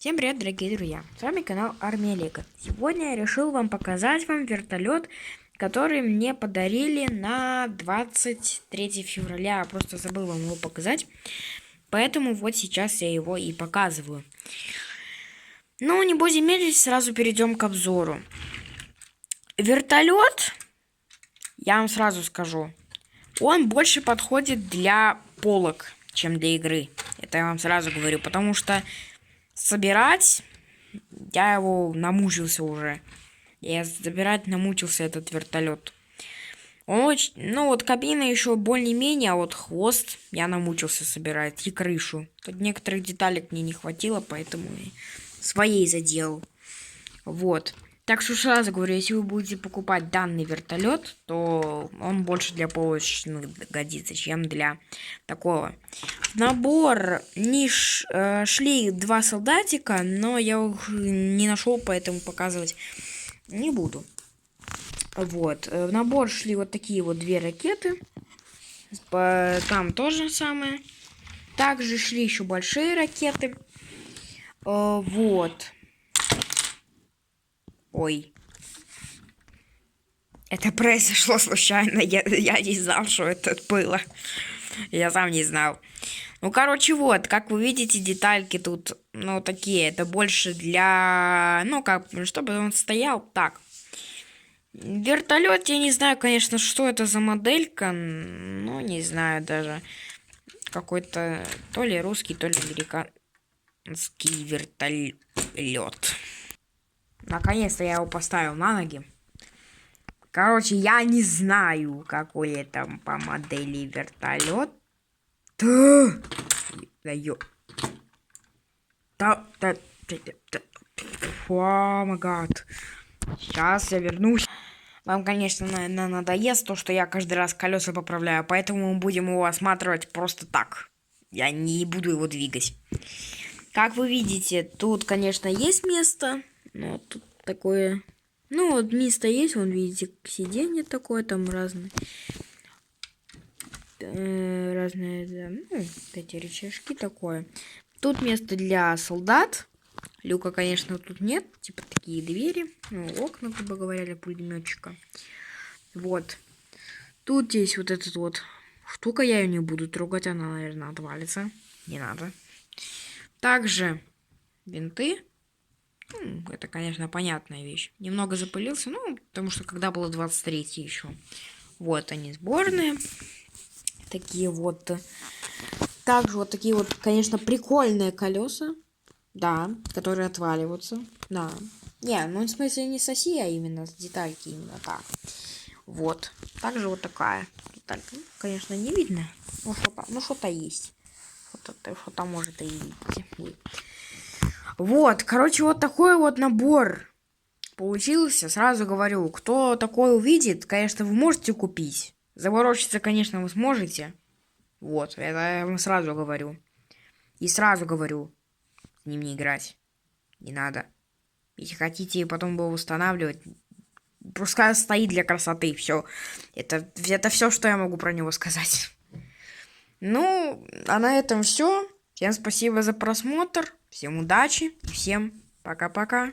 Всем привет, дорогие друзья! С вами канал Армия Лего. Сегодня я решил вам показать вертолет, который мне подарили на 23 февраля. Я просто забыл вам его показать. Поэтому вот сейчас я его и показываю. Ну, не будем медлить, сразу перейдем к обзору. Вертолет, я вам сразу скажу, он больше подходит для полок, чем для игры. Это я вам сразу говорю, потому что собирать я его намучился уже. Я собирать намучился этот вертолет. Он очень, ну вот кабина еще более-менее, а вот хвост я намучился собирать и крышу. Тут некоторых деталек мне не хватило, поэтому я своей заделал. Вот. Так что сразу говорю, если вы будете покупать данный вертолет, то он больше для полочных годится, чем для такого. В набор шли два солдатика, но я их не нашел, поэтому показывать не буду. Вот. В набор шли вот такие вот две ракеты. Там тоже самое. Также шли еще большие ракеты. Вот. Ой. Это произошло случайно. Я не знал, что это было. Я сам не знал. Ну, короче, вот, как вы видите, детальки тут, ну, такие. Это больше для, ну, как, чтобы он стоял так. Вертолет, я не знаю, конечно, что это за моделька. Ну, не знаю даже. Какой-то то ли русский, то ли американский вертолет. Наконец-то я его поставил на ноги. Короче, я не знаю, какой это по модели вертолет. О май гад. Сейчас я вернусь. Вам, конечно, наверное, надоест то, что я каждый раз колеса поправляю, поэтому мы будем его осматривать просто так. Я не буду его двигать. Как вы видите, тут, конечно, есть место. Но тут такое... Ну, вот место есть, вон, видите, сиденье такое, там разные. Разные, да, ну, эти рычажки такое. Тут место для солдат. Люка, конечно, тут нет. Типа такие двери. Ну, окна, грубо говоря, для пулеметчика. Вот. Тут есть вот этот вот штука. Я ее не буду трогать. Она, наверное, отвалится. Не надо. Также винты. Это, конечно, понятная вещь. Немного запылился, ну, потому что когда было 23 еще. Вот они, сборные. Такие вот. Также вот такие вот, конечно, прикольные колеса. Да, которые отваливаются. Да. Не, ну, в смысле, не соси, а именно с детальки, именно так. Вот. Также вот такая деталька. Ну, конечно, не видно. Ну, что-то есть. Что-то может и видите. Вот, короче, вот такой вот набор получился. Сразу говорю, кто такой увидит, конечно, вы можете купить. Заворочиться, конечно, вы сможете. Вот, это я вам сразу говорю. И сразу говорю, с ним не играть. Не надо. Если хотите потом его устанавливать, пускай стоит для красоты, все. Это все, что я могу про него сказать. Ну, а на этом все. Всем спасибо за просмотр. Всем удачи. Всем пока-пока.